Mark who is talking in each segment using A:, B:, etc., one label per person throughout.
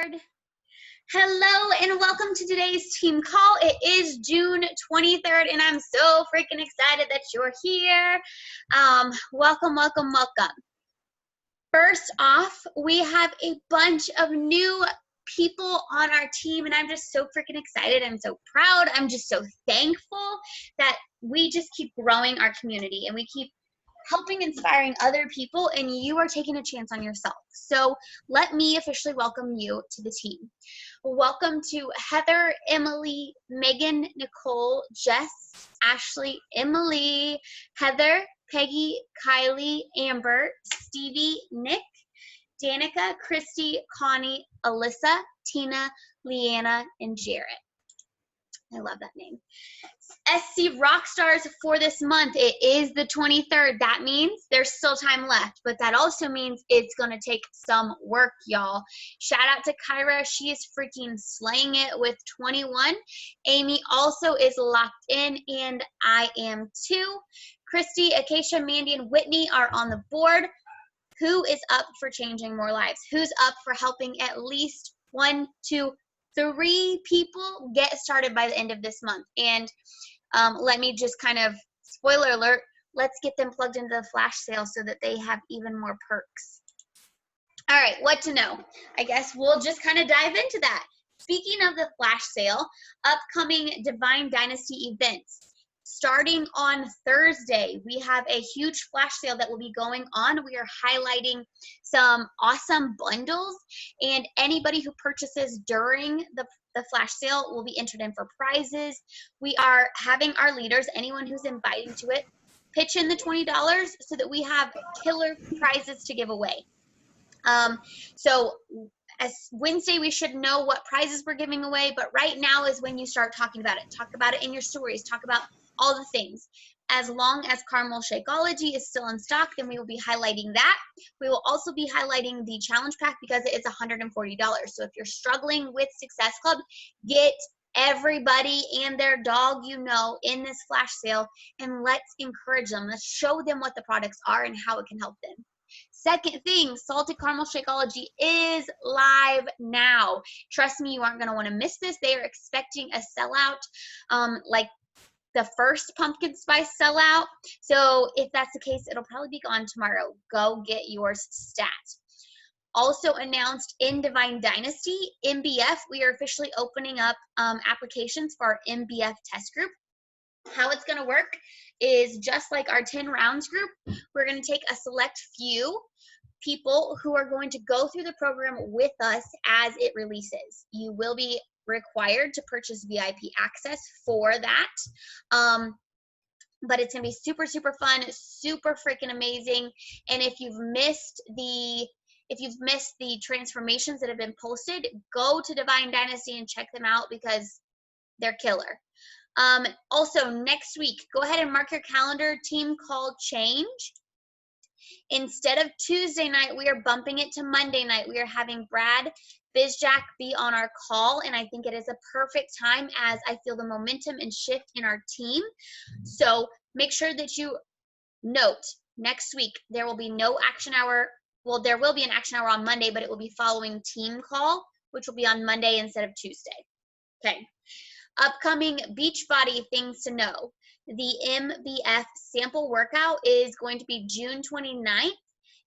A: Hello and welcome to today's team call. It is June 23rd and I'm so freaking excited that you're here. Welcome. First off, we have a bunch of new people on our team and I'm just so freaking excited. I'm so proud. I'm just so thankful that we just keep growing our community and we keep helping inspiring other people, and you are taking a chance on yourself. So let me officially welcome you to the team. Welcome to Heather, Emily, Megan, Nicole, Jess, Ashley, Emily, Heather, Peggy, Kylie, Amber, Stevie, Nick, Danica, Christy, Connie, Alyssa, Tina, Leanna, and Jarrett. I love that name. SC Rockstars for this month. It is the 23rd. That means there's still time left, but that also means it's going to take some work, y'all. Shout out to Kyra. She is freaking slaying it with 21. Amy also is locked in, and I am too. Christy, Acacia, Mandy, and Whitney are on the board. Who is up for changing more lives? Who's up for helping at least 1, 2, 3 people get started by the end of this month? And let me just kind of, spoiler alert, let's get them plugged into the flash sale so that they have even more perks. All right, what to know? I guess we'll just kind of dive into that. Speaking of the flash sale, upcoming Divine Dynasty events. Starting on Thursday, we have a huge flash sale that will be going on. We are highlighting some awesome bundles, and anybody who purchases during the flash sale will be entered in for prizes. We are having our leaders, anyone who's invited to it, pitch in the $20 so that we have killer prizes to give away. So as Wednesday, we should know what prizes we're giving away, but right now is when you start talking about it. Talk about it in your stories. Talk about all the things. As long as Caramel Shakeology is still in stock, then we will be highlighting that. We will also be highlighting the challenge pack because it is $140. So if you're struggling with Success Club, get everybody and their dog in this flash sale, and let's encourage them. Let's show them what the products are and how it can help them. Second thing, Salted Caramel Shakeology is live now. Trust me, you aren't going to want to miss this. They are expecting a sellout like the first pumpkin spice sellout. So if that's the case, it'll probably be gone tomorrow. Go get yours stat. Also announced in Divine Dynasty, MBF, we are officially opening up applications for our MBF test group. How it's going to work is just like our 10 rounds group. We're going to take a select few people who are going to go through the program with us as it releases. You will be required to purchase VIP access for that. But it's going to be super, super fun, super freaking amazing. And if you've missed the transformations that have been posted, go to Divine Dynasty and check them out because they're killer. Also, next week, go ahead and mark your calendar, team call change. Instead of Tuesday night, we are bumping it to Monday night. We are having Brad Bizjack be on our call, and I think it is a perfect time as I feel the momentum and shift in our team. So make sure that you note next week there will be no action hour. Well, there will be an action hour on Monday, but it will be following team call, which will be on Monday instead of Tuesday. Okay. Upcoming Beachbody things to know. The MBF sample workout is going to be June 29th.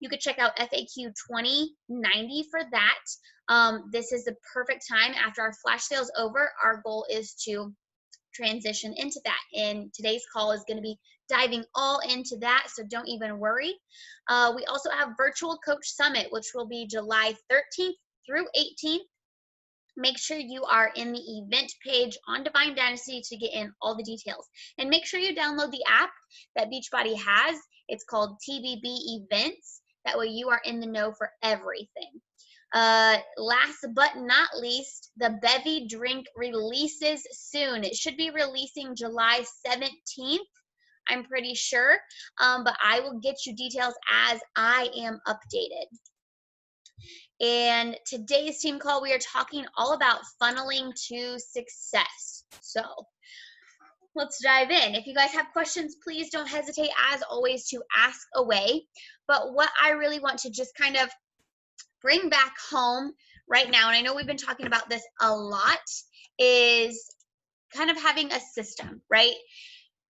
A: You could check out FAQ 2090 for that. This is the perfect time after our flash sale is over. Our goal is to transition into that, and today's call is going to be diving all into that, so don't even worry. We also have Virtual Coach Summit, which will be July 13th through 18th. Make sure you are in the event page on Divine Dynasty to get in all the details. And make sure you download the app that Beachbody has. It's called TBB Events. That way you are in the know for everything. Last but not least, the Bevy drink releases soon. It should be releasing July 17th, I'm pretty sure. But I will get you details as I am updated. And today's team call, we are talking all about funneling to success. So let's dive in. If you guys have questions, please don't hesitate, as always, to ask away. But what I really want to just kind of bring back home right now, and I know we've been talking about this a lot, is kind of having a system, right?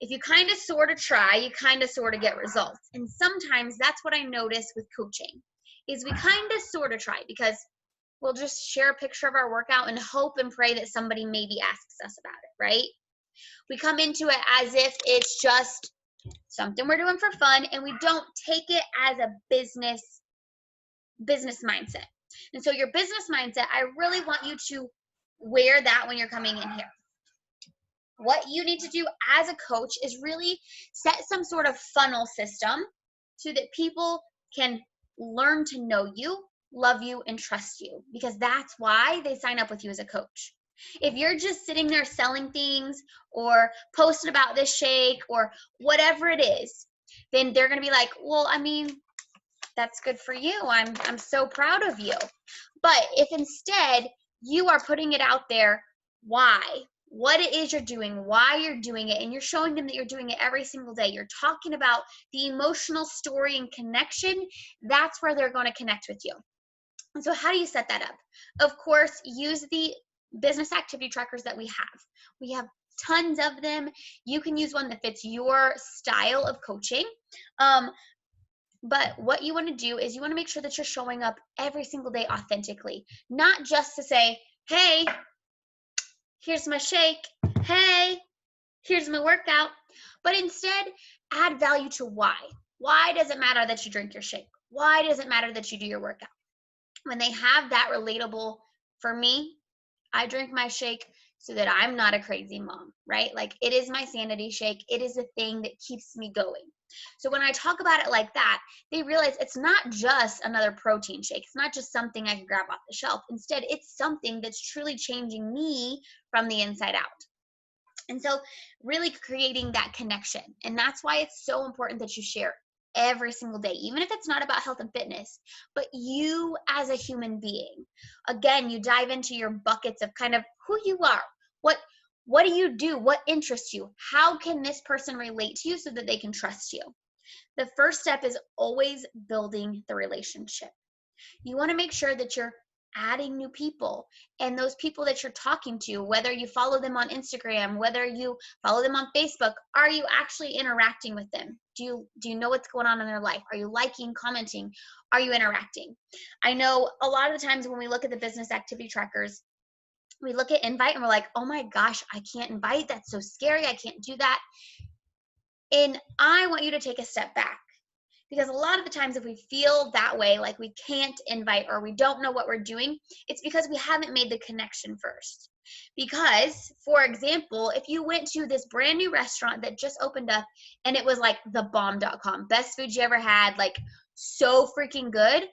A: If you kind of sort of try, you kind of sort of get results. And sometimes that's what I notice with coaching is we kind of sort of try because we'll just share a picture of our workout and hope and pray that somebody maybe asks us about it, right? We come into it as if it's just something we're doing for fun, and we don't take it as a business mindset. And so your business mindset, I really want you to wear that when you're coming in here. What you need to do as a coach is really set some sort of funnel system so that people can learn to know you, love you, and trust you, because that's why they sign up with you as a coach. If you're just sitting there selling things or posting about this shake or whatever it is, then they're going to be like, well, I mean, that's good for you. I'm so proud of you. But if instead you are putting it out there, why, what it is you're doing, why you're doing it, and you're showing them that you're doing it every single day, you're talking about the emotional story and connection, that's where they're going to connect with you. And so how do you set that up? Of course, use the business activity trackers that we have. We have tons of them. You can use one that fits your style of coaching. But what you want to do is you want to make sure that you're showing up every single day authentically, not just to say, hey, here's my shake. Hey, here's my workout. But instead, add value to why. Why does it matter that you drink your shake? Why does it matter that you do your workout? When they have that relatable, for me, I drink my shake so that I'm not a crazy mom, right? Like, it is my sanity shake. It is the thing that keeps me going. So when I talk about it like that, they realize it's not just another protein shake. It's not just something I can grab off the shelf. Instead, it's something that's truly changing me from the inside out. And so really creating that connection. And that's why it's so important that you share every single day, even if it's not about health and fitness, but you as a human being. Again, you dive into your buckets of kind of who you are. What do you do? What interests you? How can this person relate to you so that they can trust you? The first step is always building the relationship. You want to make sure that you're adding new people, and those people that you're talking to, whether you follow them on Instagram, whether you follow them on Facebook, are you actually interacting with them? Do you know what's going on in their life? Are you liking, commenting? Are you interacting? I know a lot of the times when we look at the business activity trackers, we look at invite and we're like, oh my gosh, I can't invite. That's so scary. I can't do that. And I want you to take a step back, because a lot of the times if we feel that way, like we can't invite or we don't know what we're doing, it's because we haven't made the connection first. Because, for example, if you went to this brand new restaurant that just opened up and it was like thebomb.com, best food you ever had, like so freaking good,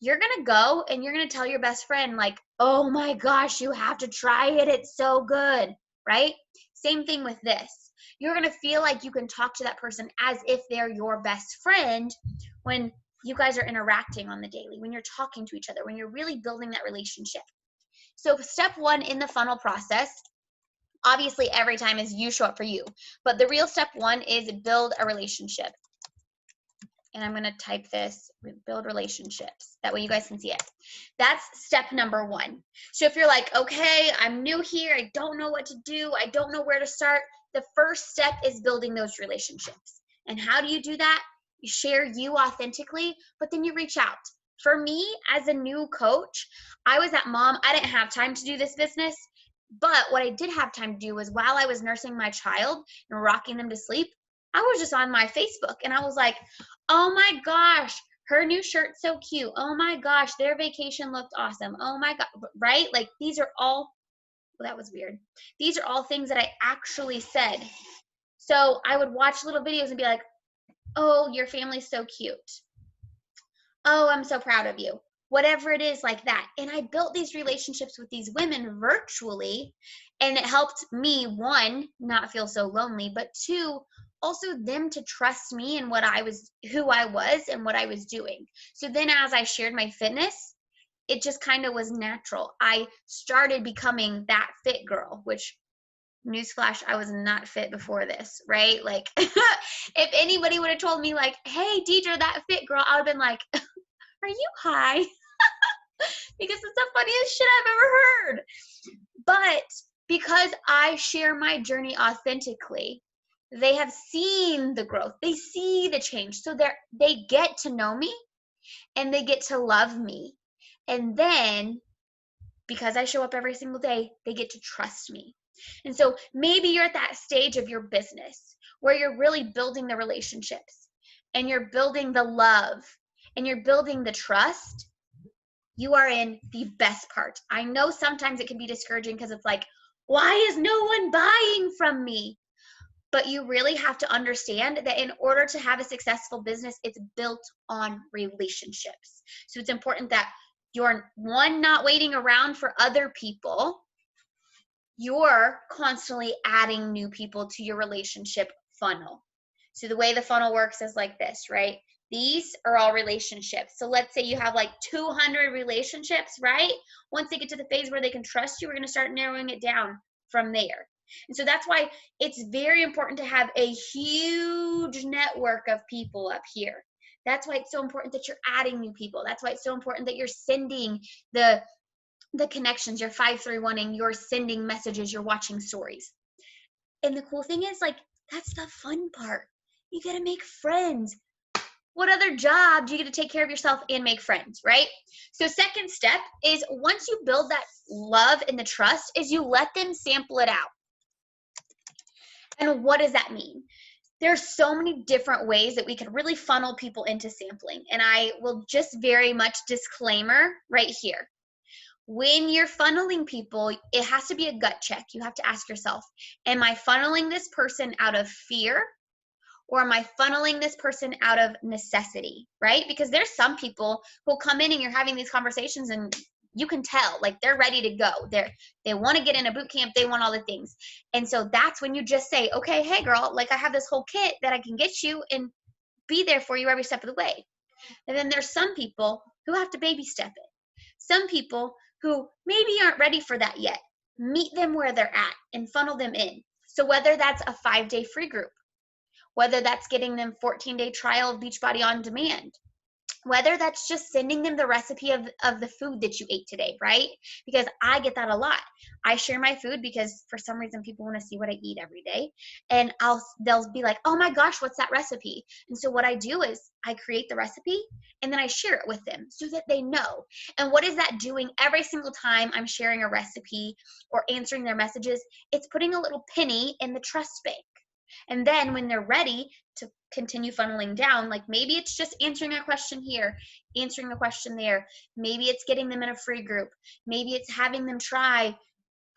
A: you're going to go and you're going to tell your best friend, like, oh my gosh, you have to try it. It's so good, right? Same thing with this. You're going to feel like you can talk to that person as if they're your best friend when you guys are interacting on the daily, when you're talking to each other, when you're really building that relationship. So step one in the funnel process, obviously every time, is you show up for you. But the real step one is build a relationship. And I'm going to type this, build relationships. That way you guys can see it. That's step number one. So if you're like, okay, I'm new here, I don't know what to do, I don't know where to start, the first step is building those relationships. And how do you do that? You share you authentically, but then you reach out. For me, as a new coach, I was at mom. I didn't have time to do this business, but what I did have time to do was while I was nursing my child and rocking them to sleep, I was just on my Facebook and I was like, oh my gosh, her new shirt's so cute. Oh my gosh, their vacation looked awesome. Oh my God, right? Like, these are all, well, that was weird. These are all things that I actually said. So I would watch little videos and be like, oh, your family's so cute. Oh, I'm so proud of you. Whatever it is, like that. And I built these relationships with these women virtually, and it helped me, one, not feel so lonely, but two, also them to trust me and who I was and what I was doing. So then as I shared my fitness, it just kind of was natural. I started becoming that fit girl, which, newsflash, I was not fit before this, right? Like, if anybody would have told me like, hey, Deidre, that fit girl, I would have been like, are you high? because it's the funniest shit I've ever heard. But because I share my journey authentically, they have seen the growth. They see the change. So they get to know me and they get to love me. And then because I show up every single day, they get to trust me. And so maybe you're at that stage of your business where you're really building the relationships and you're building the love and you're building the trust. You are in the best part. I know sometimes it can be discouraging because it's like, why is no one buying from me? But you really have to understand that in order to have a successful business, it's built on relationships. So it's important that you're, one, not waiting around for other people. You're constantly adding new people to your relationship funnel. So the way the funnel works is like this, right? These are all relationships. So let's say you have like 200 relationships, right? Once they get to the phase where they can trust you, we're going to start narrowing it down from there. And so that's why it's very important to have a huge network of people up here. That's why it's so important that you're adding new people. That's why it's so important that you're sending the connections, you're 531ing, you're sending messages, you're watching stories. And the cool thing is, like, that's the fun part. You get to make friends. What other job do you get to take care of yourself and make friends, right? So second step is once you build that love and the trust is you let them sample it out. And what does that mean? There's so many different ways that we could really funnel people into sampling. And I will just very much disclaimer right here. When you're funneling people, it has to be a gut check. You have to ask yourself, am I funneling this person out of fear? Or am I funneling this person out of necessity, right? Because there's some people who'll come in and you're having these conversations and you can tell, like, they're ready to go. They want to get in a boot camp. They want all the things. And so that's when you just say, okay, hey girl, like, I have this whole kit that I can get you and be there for you every step of the way. And then there's some people who have to baby step it. Some people who maybe aren't ready for that yet. Meet them where they're at and funnel them in. So whether that's a 5-day free group, whether that's getting them 14-day trial of Beachbody on demand, whether that's just sending them the recipe of the food that you ate today, right? Because I get that a lot. I share my food because for some reason people want to see what I eat every day. And they'll be like, oh my gosh, what's that recipe? And so what I do is I create the recipe and then I share it with them so that they know. And what is that doing every single time I'm sharing a recipe or answering their messages? It's putting a little penny in the trust bank. And then when they're ready to continue funneling down, like maybe it's just answering a question here, answering a question there. Maybe it's getting them in a free group. Maybe it's having them try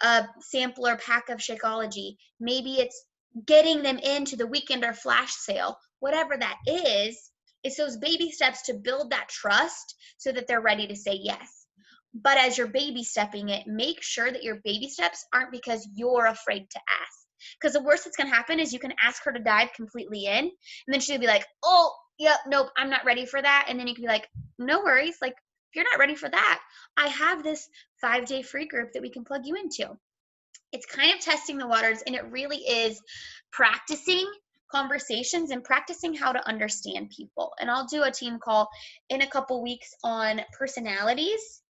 A: a sampler pack of Shakeology. Maybe it's getting them into the weekend or flash sale. Whatever that is, it's those baby steps to build that trust so that they're ready to say yes. But as you're baby stepping it, make sure that your baby steps aren't because you're afraid to ask. Because the worst that's going to happen is you can ask her to dive completely in, and then she'll be like, oh, yep, nope, I'm not ready for that. And then you can be like, no worries. Like, if you're not ready for that, I have this 5-day free group that we can plug you into. It's kind of testing the waters, and it really is practicing conversations and practicing how to understand people. And I'll do a team call in a couple weeks on personalities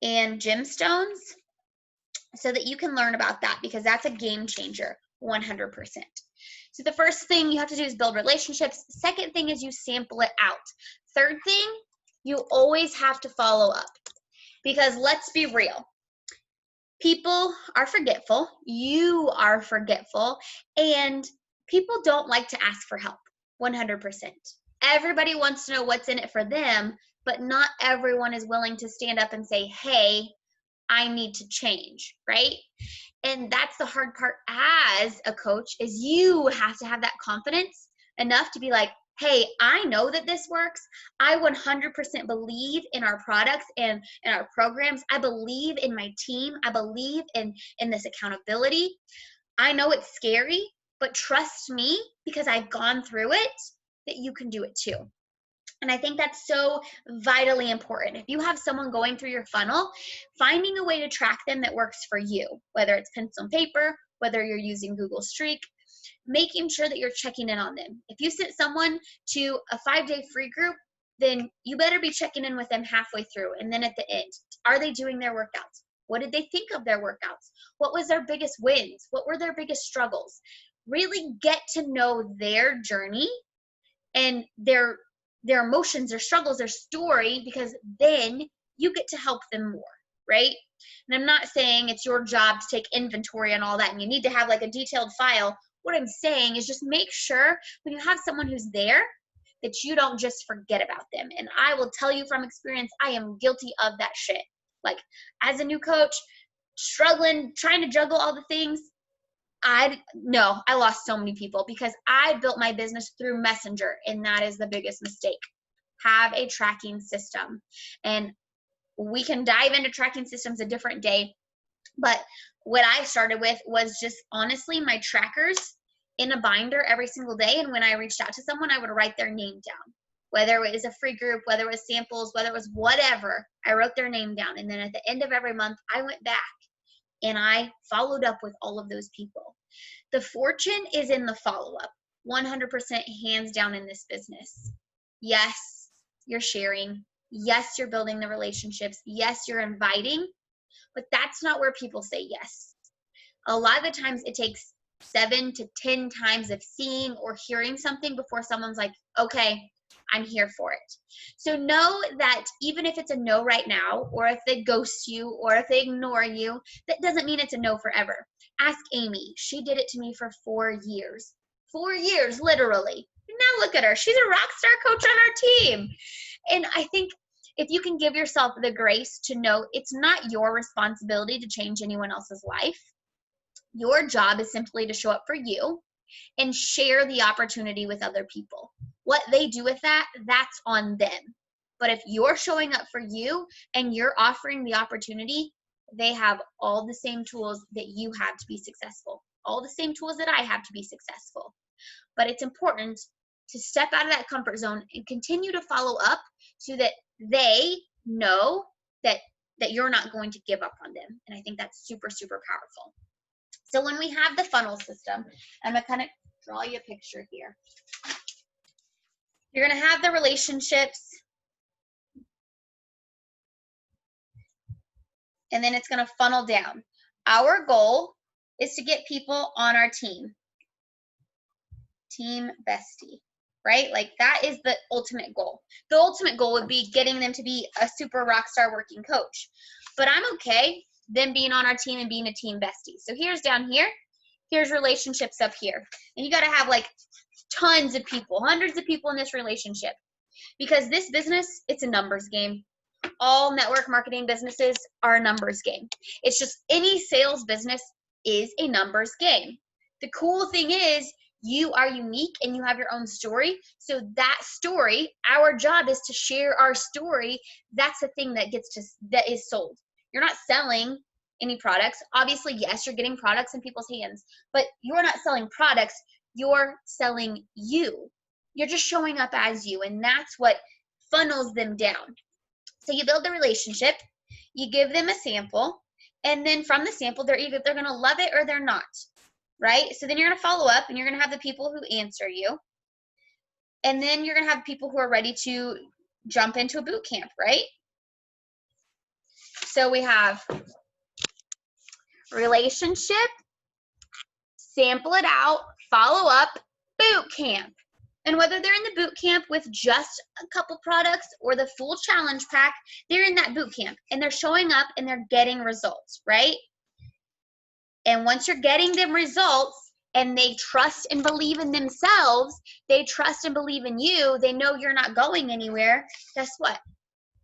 A: and gemstones, so that you can learn about that, because that's a game changer, 100%. So the first thing you have to do is build relationships. Second thing is you sample it out. Third thing, you always have to follow up, because let's be real. People are forgetful. You are forgetful. And people don't like to ask for help, 100%. Everybody wants to know what's in it for them, but not everyone is willing to stand up and say, hey, I need to change, right? And that's the hard part as a coach, is you have to have that confidence enough to be like, hey, I know that this works. I 100% believe in our products and in our programs. I believe in my team. I believe in this accountability. I know it's scary, but trust me, because I've gone through it, that you can do it too. And I think that's so vitally important. If you have someone going through your funnel, finding a way to track them that works for you, whether it's pencil and paper, whether you're using Google Streak, making sure that you're checking in on them. If you sent someone to a 5-day free group, then you better be checking in with them halfway through. And then at the end, are they doing their workouts? What did they think of their workouts? What was their biggest wins? What were their biggest struggles? Really get to know their journey and their emotions, their struggles, their story, because then you get to help them more, right? And I'm not saying it's your job to take inventory and all that, and you need to have like a detailed file. What I'm saying is just make sure when you have someone who's there that you don't just forget about them. And I will tell you from experience, I am guilty of that shit. Like, as a new coach, struggling, trying to juggle all the things, I lost so many people because I built my business through Messenger, and that is the biggest mistake. Have a tracking system. And we can dive into tracking systems a different day, but what I started with was just honestly my trackers in a binder every single day. And when I reached out to someone, I would write their name down, whether it was a free group, whether it was samples, whether it was whatever. I wrote their name down, and then at the end of every month, I went back and I followed up with all of those people. The fortune is in the follow-up, 100% hands down in this business. Yes, you're sharing. Yes, you're building the relationships. Yes, you're inviting, but that's not where people say yes. A lot of the times it takes 7 to 10 times of seeing or hearing something before someone's like, okay, I'm here for it. So know that even if it's a no right now, or if they ghost you, or if they ignore you, that doesn't mean it's a no forever. Ask Amy. She did it to me for 4 years. 4 years, literally. And now look at her. She's a rock star coach on our team. And I think if you can give yourself the grace to know it's not your responsibility to change anyone else's life, your job is simply to show up for you and share the opportunity with other people. What they do with that, that's on them. But if you're showing up for you and you're offering the opportunity, they have all the same tools that you have to be successful, all the same tools that I have to be successful. But it's important to step out of that comfort zone and continue to follow up so that they know that you're not going to give up on them. And I think that's super, super powerful. So when we have the funnel system, I'm going to kind of draw you a picture here. You're going to have the relationships, and then it's going to funnel down. Our goal is to get people on our team. Team bestie, right? Like, that is the ultimate goal. The ultimate goal would be getting them to be a super rock star working coach. But I'm okay them being on our team and being a team bestie. So here's down here. Here's relationships up here. And you got to have like tons of people, hundreds of people in this relationship. Because this business, it's a numbers game. All network marketing businesses are a numbers game. It's just any sales business is a numbers game. The cool thing is you are unique and you have your own story. So that story, our job is to share our story. That's the thing that is sold. You're not selling any products. Obviously, yes, you're getting products in people's hands, but you're not selling products. You're selling you. You're just showing up as you, and that's what funnels them down. So you build the relationship, you give them a sample, and then from the sample, they're going to love it or they're not, right? So then you're going to follow up, and you're going to have the people who answer you, and then you're going to have people who are ready to jump into a boot camp, right? So we have relationship, sample it out, follow up, boot camp. And whether they're in the boot camp with just a couple products or the full challenge pack, they're in that boot camp and they're showing up and they're getting results, right? And once you're getting them results and they trust and believe in themselves, they trust and believe in you, they know you're not going anywhere, guess what?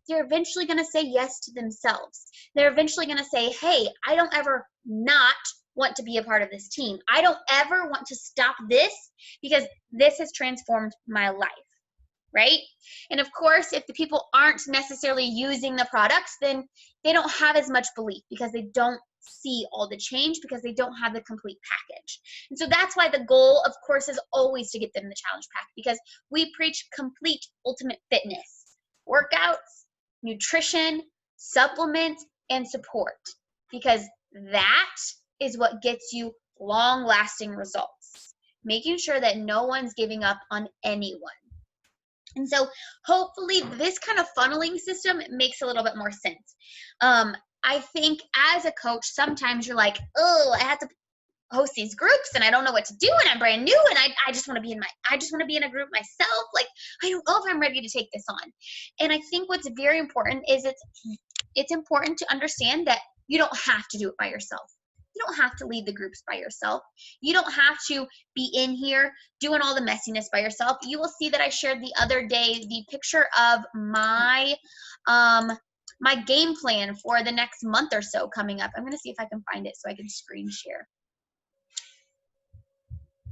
A: They're eventually going to say yes to themselves. They're eventually going to say, hey, I don't ever not want to be a part of this team. I don't ever want to stop this because this has transformed my life, right? And of course, if the people aren't necessarily using the products, then they don't have as much belief because they don't see all the change because they don't have the complete package. And so that's why the goal, of course, is always to get them the challenge pack because we preach complete ultimate fitness, workouts, nutrition, supplements, and support, because that is what gets you long-lasting results. Making sure that no one's giving up on anyone. And so hopefully this kind of funneling system makes a little bit more sense. I think as a coach, sometimes you're like, oh, I have to host these groups and I don't know what to do and I'm brand new and I just want to be in a group myself. Like, I don't know if I'm ready to take this on. And I think what's very important is it's important to understand that you don't have to do it by yourself. You don't have to lead the groups by yourself. You don't have to be in here doing all the messiness by yourself. You will see that I shared the other day the picture of my my game plan for the next month or so coming up. I'm going to see if I can find it so I can screen share.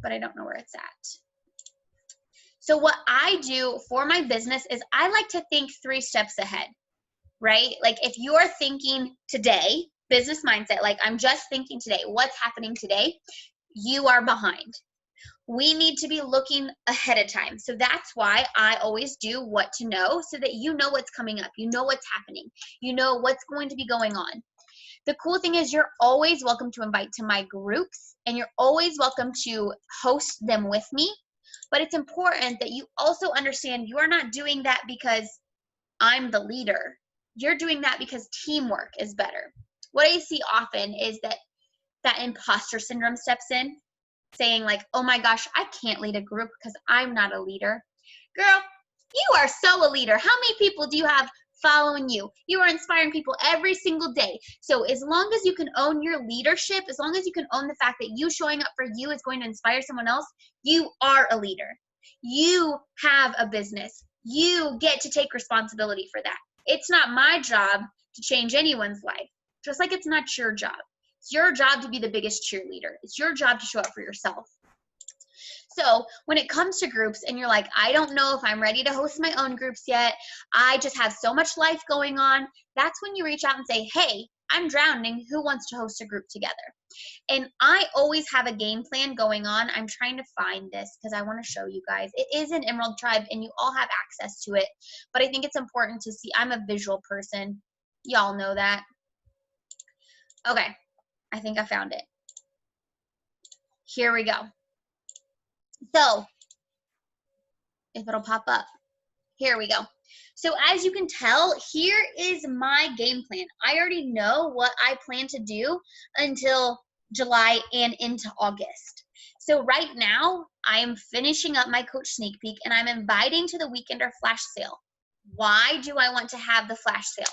A: But I don't know where it's at. So what I do for my business is I like to think 3 steps ahead, right? Like if you're thinking today, business mindset, like I'm just thinking today, what's happening today, you are behind. We need to be looking ahead of time. So that's why I always do what to know so that you know what's coming up, you know what's happening, you know what's going to be going on. The cool thing is you're always welcome to invite to my groups and you're always welcome to host them with me. But it's important that you also understand you are not doing that because I'm the leader. You're doing that because teamwork is better. What I see often is that imposter syndrome steps in, saying like, oh my gosh, I can't lead a group because I'm not a leader. Girl, you are so a leader. How many people do you have following you? You are inspiring people every single day. So as long as you can own your leadership, as long as you can own the fact that you showing up for you is going to inspire someone else, you are a leader. You have a business. You get to take responsibility for that. It's not my job to change anyone's life, just like it's not your job. It's your job to be the biggest cheerleader. It's your job to show up for yourself. So when it comes to groups and you're like, I don't know if I'm ready to host my own groups yet, I just have so much life going on, that's when you reach out and say, hey, I'm drowning. Who wants to host a group together? And I always have a game plan going on. I'm trying to find this because I want to show you guys. It is an Emerald Tribe and you all have access to it. But I think it's important to see. I'm a visual person. Y'all know that. Okay. I think I found it. Here we go. So if it'll pop up, here we go. So as you can tell, here is my game plan. I already know what I plan to do until July and into August. So right now, I am finishing up my coach sneak peek and I'm inviting to the weekender flash sale. Why do I want to have the flash sale?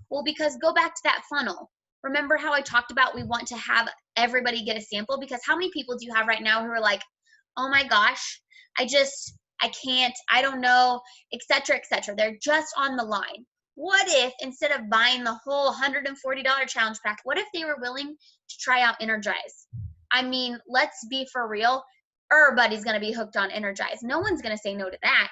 A: Well, because go back to that funnel. Remember how I talked about we want to have everybody get a sample? Because how many people do you have right now who are like, oh my gosh, I can't, I don't know, etc., etc. They're just on the line. What if instead of buying the whole $140 challenge pack, what if they were willing to try out Energize? I mean, let's be for real. Everybody's going to be hooked on Energize. No one's going to say no to that.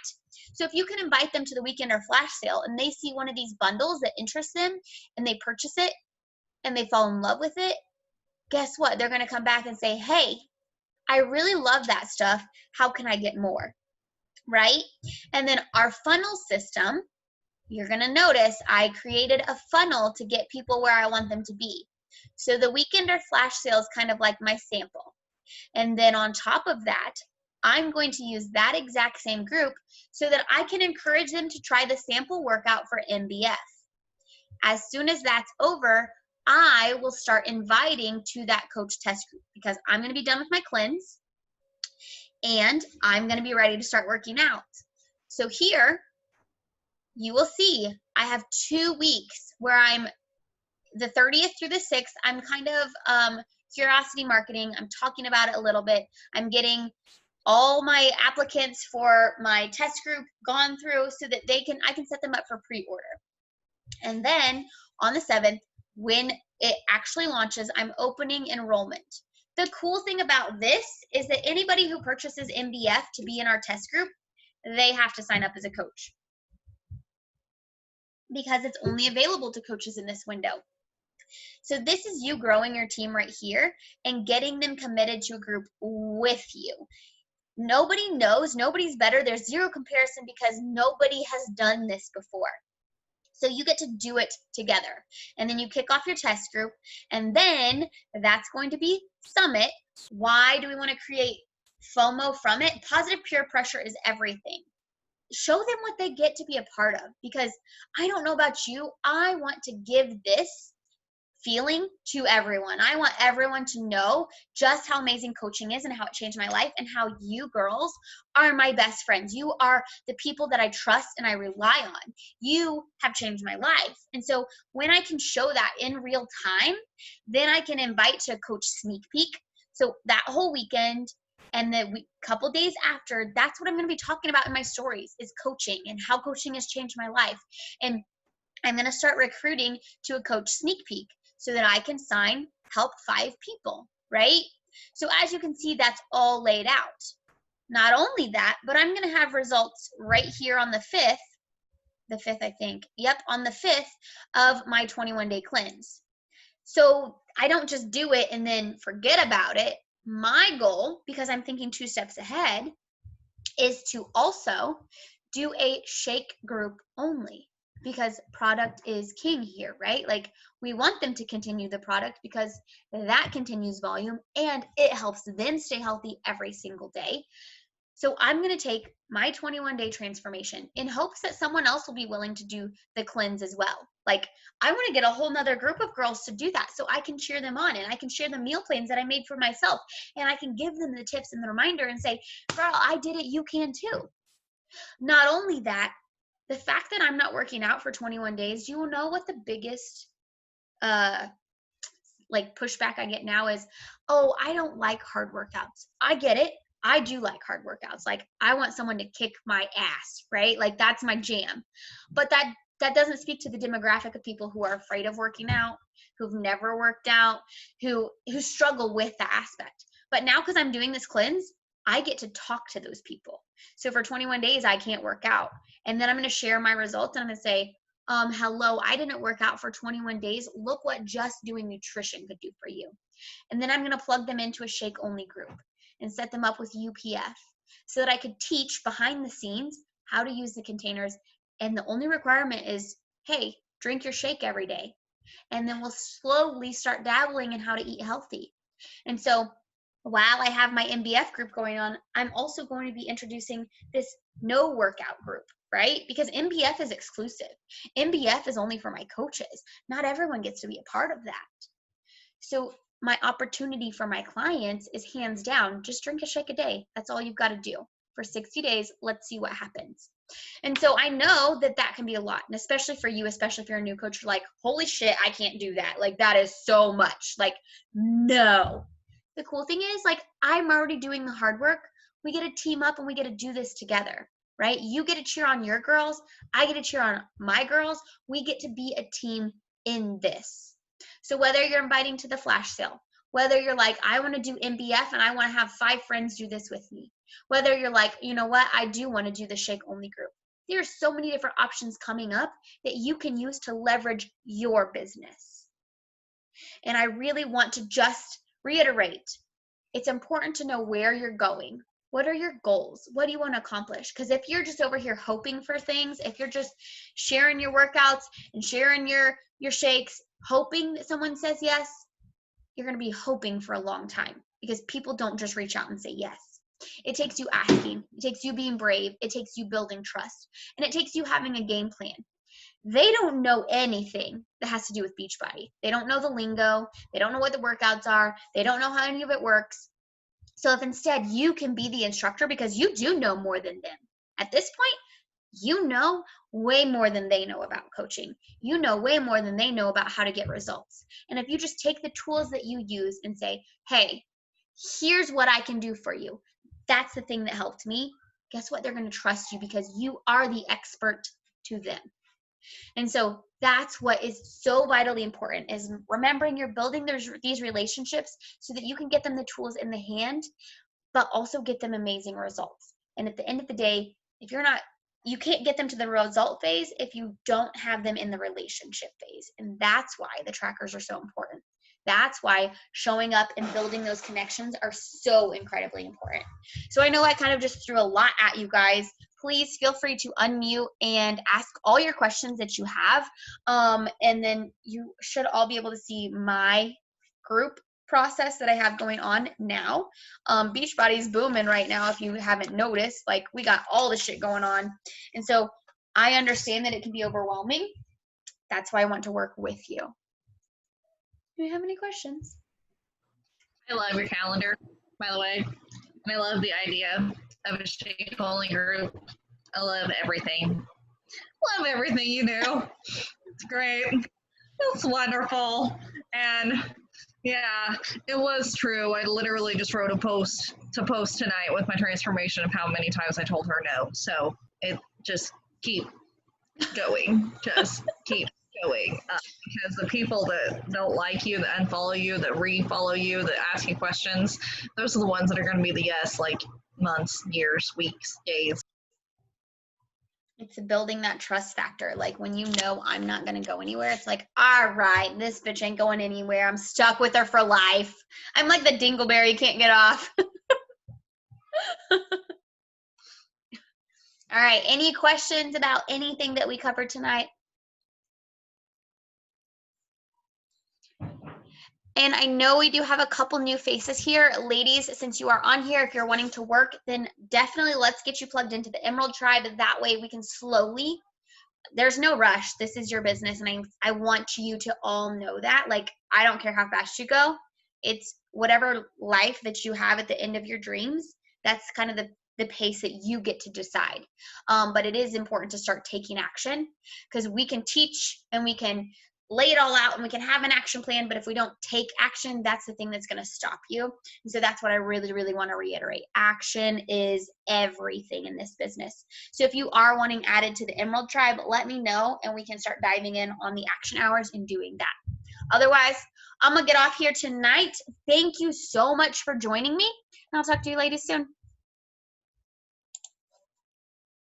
A: So if you can invite them to the weekend or flash sale and they see one of these bundles that interests them and they purchase it and they fall in love with it, guess what? They're going to come back and say, hey, I really love that stuff. How can I get more? Right? And then our funnel system, you're going to notice I created a funnel to get people where I want them to be. So the weekender flash sale is kind of like my sample. And then on top of that, I'm going to use that exact same group so that I can encourage them to try the sample workout for MBF. As soon as that's over, I will start inviting to that coach test group because I'm going to be done with my cleanse and I'm going to be ready to start working out. So here you will see I have 2 weeks where I'm the 30th through the 6th. I'm kind of curiosity marketing. I'm talking about it a little bit. I'm getting all my applicants for my test group gone through so that I can set them up for pre-order. And then on the 7th, when it actually launches, I'm opening enrollment. The cool thing about this is that anybody who purchases MBF to be in our test group, they have to sign up as a coach because it's only available to coaches in this window. So this is you growing your team right here and getting them committed to a group with you. Nobody knows, nobody's better. There's zero comparison because nobody has done this before. So you get to do it together. And then you kick off your test group. And then that's going to be Summit. Why do we want to create FOMO from it? Positive peer pressure is everything. show them what they get to be a part of, because I don't know about you, I want to give this feeling to everyone. I want everyone to know just how amazing coaching is and how it changed my life, and how you girls are my best friends. You are the people that I trust and I rely on. You have changed my life. And so when I can show that in real time, then I can invite to coach sneak peek. So that whole weekend and the couple days after, that's what I'm going to be talking about in my stories, is coaching and how coaching has changed my life. And I'm going to start recruiting to a coach sneak peek so that I can help 5 people, right? So as you can see, that's all laid out. Not only that, but I'm going to have results right here on the 5th, I think. Yep, on the 5th of my 21-day cleanse. So I don't just do it and then forget about it. My goal, because I'm thinking 2 steps ahead, is to also do a shake group only, because product is king here, right? Like, we want them to continue the product because that continues volume and it helps them stay healthy every single day. So I'm going to take my 21-day transformation in hopes that someone else will be willing to do the cleanse as well. Like, I want to get a whole nother group of girls to do that so I can cheer them on, and I can share the meal plans that I made for myself, and I can give them the tips and the reminder and say, girl, I did it, you can too. Not only that, the fact that I'm not working out for 21 days, you know what the biggest pushback I get now is, oh, I don't like hard workouts. I get it. I do like hard workouts. Like, I want someone to kick my ass, right? Like, that's my jam. But that doesn't speak to the demographic of people who are afraid of working out, who've never worked out, who struggle with the aspect. But now, because I'm doing this cleanse, I get to talk to those people. So for 21 days, I can't work out. And then I'm going to share my results, and I'm going to say, hello, I didn't work out for 21 days. Look what just doing nutrition could do for you. And then I'm going to plug them into a shake only group and set them up with UPF so that I could teach behind the scenes how to use the containers. And the only requirement is, hey, drink your shake every day. And then we'll slowly start dabbling in how to eat healthy. And so while I have my MBF group going on, I'm also going to be introducing this no workout group, right? Because MBF is exclusive. MBF is only for my coaches. Not everyone gets to be a part of that. So my opportunity for my clients is hands down, just drink a shake a day. That's all you've got to do for 60 days. Let's see what happens. And so I know that can be a lot, and especially for you, especially if you're a new coach, you're like, holy shit, I can't do that. Like, that is so much. Like, no. The cool thing is, like, I'm already doing the hard work. We get to team up and we get to do this together, right? You get to cheer on your girls. I get to cheer on my girls. We get to be a team in this. So whether you're inviting to the flash sale, whether you're like, I want to do MBF and I want to have 5 friends do this with me, whether you're like, you know what, I do want to do the shake only group. There are so many different options coming up that you can use to leverage your business. And I really want to just reiterate, it's important to know where you're going. What are your goals? What do you want to accomplish? Because if you're just over here hoping for things, if you're just sharing your workouts and sharing your shakes, hoping that someone says yes, you're going to be hoping for a long time, because people don't just reach out and say yes. It takes you asking. It takes you being brave. It takes you building trust. And it takes you having a game plan. They don't know anything that has to do with Beachbody. They don't know the lingo. They don't know what the workouts are. They don't know how any of it works. So if instead you can be the instructor, because you do know more than them. At this point, you know way more than they know about coaching. You know way more than they know about how to get results. And if you just take the tools that you use and say, hey, here's what I can do for you. That's the thing that helped me. Guess what? They're going to trust you because you are the expert to them. And so that's what is so vitally important, is remembering you're building these relationships so that you can get them the tools in the hand, but also get them amazing results. And at the end of the day, if you can't get them to the result phase if you don't have them in the relationship phase. And that's why the trackers are so important. That's why showing up and building those connections are so incredibly important. So I know I kind of just threw a lot at you guys. Please feel free to unmute and ask all your questions that you have. And then you should all be able to see my group process that I have going on now. Beachbody's booming right now. If you haven't noticed, like we got all the shit going on. And so I understand that it can be overwhelming. That's why I want to work with you. Do you have any questions?
B: I love your calendar, by the way. And I love the idea of a shape-only group. I love everything. Love everything you do. It's great. It's wonderful. And yeah, it was true. I literally just wrote a post to post tonight with my transformation of how many times I told her no. So it just keep going. Just keep going. Because the people that don't like you, that unfollow you, that re-follow you, that ask you questions, those are the ones that are going to be the yes, like months, years, weeks, days.
A: It's building that trust factor. Like when you know I'm not going to go anywhere, it's like, all right, this bitch ain't going anywhere. I'm stuck with her for life. I'm like the dingleberry, can't get off. All right, any questions about anything that we covered tonight? And I know we do have a couple new faces here. Ladies, since you are on here, if you're wanting to work, then definitely let's get you plugged into the Emerald Tribe. That way we can slowly, there's no rush. This is your business. And I want you to all know that. Like, I don't care how fast you go. It's whatever life that you have at the end of your dreams. That's kind of the pace that you get to decide. But it is important to start taking action, because we can teach and we can lay it all out and we can have an action plan, but if we don't take action, that's the thing that's going to stop you. And so that's what I really, really want to reiterate. Action is everything in this business. So if you are wanting added to the Emerald Tribe, let me know and we can start diving in on the action hours and doing that. Otherwise, I'm going to get off here tonight. Thank you so much for joining me, and I'll talk to you ladies soon.